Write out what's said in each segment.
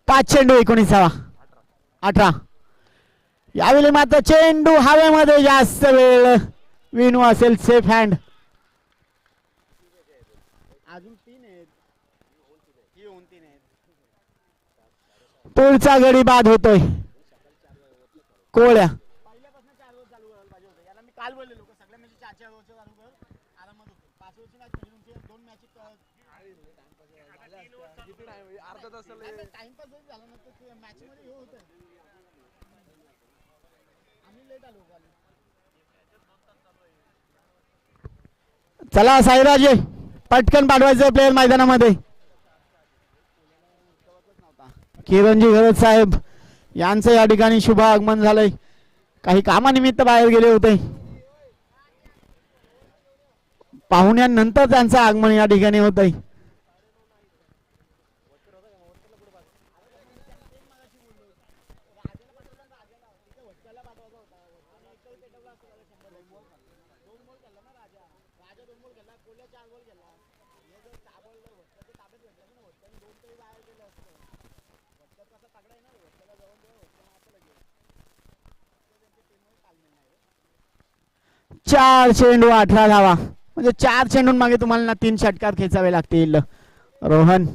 पाच चेंडू 19 18. यावेळी मात्र चेंडू हवेमध्ये जास्त वेळ विनू असेल सेफ हँड. अजून 3 आहेत. पुढचा गडी बाद होतोय कोळ्या. मी काल बोललेलो सगळ्या मॅच 4-4 ओव्हरच्या चालू कर आरामात होतो. 5 ओव्हरची मॅच म्हणजे तुमचे 2 मॅच अर्धा तास टाइमपास झाला ना तर मॅच मध्ये हे होतं. आम्ही लेट आलो खाली. चला साईराजे पटकन पाठवायचं प्लेयर मैदानामध्ये. किरणजी घरत साहेब यांचं या ठिकाणी शुभ आगमन झालंय. काही कामानिमित्त बाहेर गेले होते. पाहुण्यांनंतर त्यांचं आगमन या ठिकाणी होत आहे. चार चेंडू 18 धावा म्हणजे 4 चेंडून मागे तुम्हाला 3 षटकार खेचावे लागतील. रोहन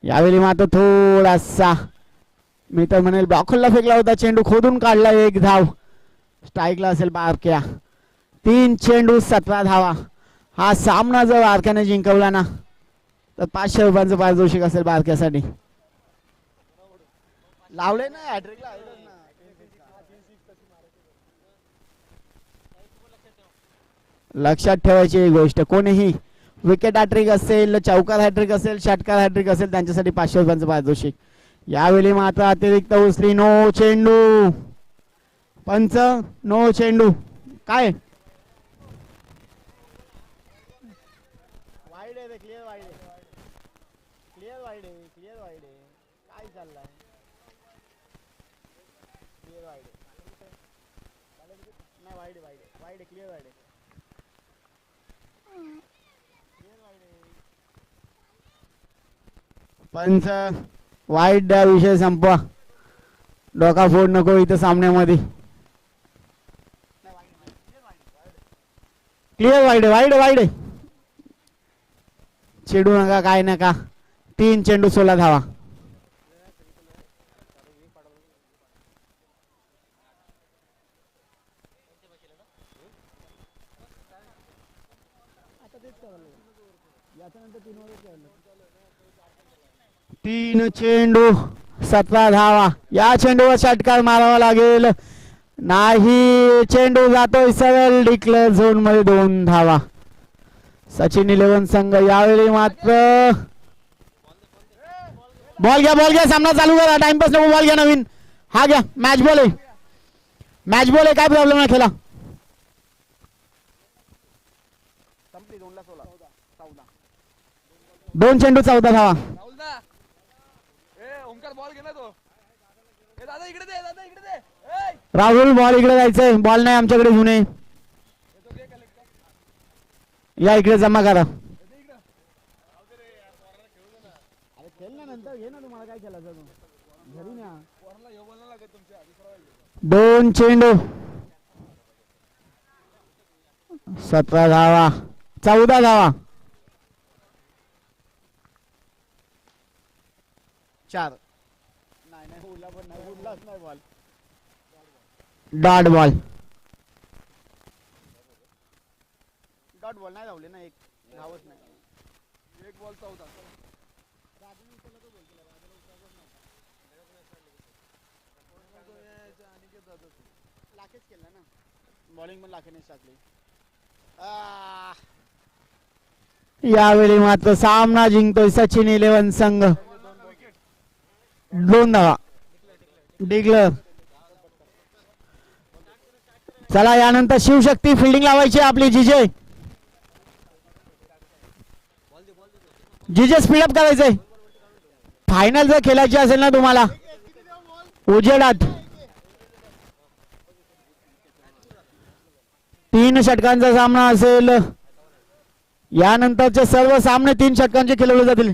यावेळी मात्र थोडासा मी तर म्हणेल ब्लॉकला फेकला होता चेंडू खोदून काढला. 1 धाव स्ट्राईकला असेल बारक्या. 3 चेंडू 17 धावा. हा सामना जर बारक्याने जिंकवला ना तर 500 रुपयांचं पारितोषिक असेल बारक्यासाठी. लावले ना हॅट्रिकला. लक्षात ठेवायची एक गोष्ट कोणीही विकेट हॅट्रिक असेल चौकार हॅट्रिक असेल षटकार हॅट्रिक असेल त्यांच्यासाठी 500 रुपयांचं पारितोषिक. यावेळी मात्र अतिरिक्त उसरी नो चेंडू. पंच नो चेंडू काय वाईड आहे. क्लिअर वाईड आहे. क्लिअर वाईड आहे. क्लिअर वाईड आहे. काय चाललंय क्लिअर वाईड आहे. नाही वाईड आहे. वाईड आहे. वाईड आहे. क्लिअर वाईड आहे. पंच वाईट द्या विषय संपवा. डोका फोड नको इथं सामन्यामध्ये. क्लिअर वाईड आहे. वाईड वाईड आहे. चिडू नका काय नका. 3 चेंडू 16 धावा. तीन चेंडू 17 धावा. या चेंडूवर षटकार मारावा लागेल. नाही चेंडू जातोय सरळ डिक्लेअर झोन मध्ये 2 धावा. सचिन 11 संघ यावेळी मात्र बॉल घ्या सामना चालू करा. टाइमपास नको. बॉल घ्या नवीन. हा घ्या मॅच बॉल आहे. मॅच बॉल आहे. काय प्रॉब्लेम नाही. खेळा. 2 चेंडू 14 धावा. राहुल बॉल इकडे जायचंय. बॉल नाही आमच्याकडे घेऊन ये. या इकडे जमा करा. दोन चेंडू 17 धावा. 14 धावा. 4 ball dot ball. Dot ball नाही धावले ना. एक धावत नाही. 1 बॉल 14. लाखेच केला ना. बॉलिंग पण लाखेनेच टाकली. यावेळी मात्र सामना जिंकतोय सचिन 11 संघ. 2 धावा डिक्लेअर. चला यानंतर शिवशक्ती फिल्डिंग लावायची आपली. जिजे स्पीडअप करायचंय. फायनल जर खेळायची असेल ना तुम्हाला उजेडात 3 षटकांचा सामना असेल. यानंतरचे सर्व सामने 3 षटकांचे खेळवले जातील.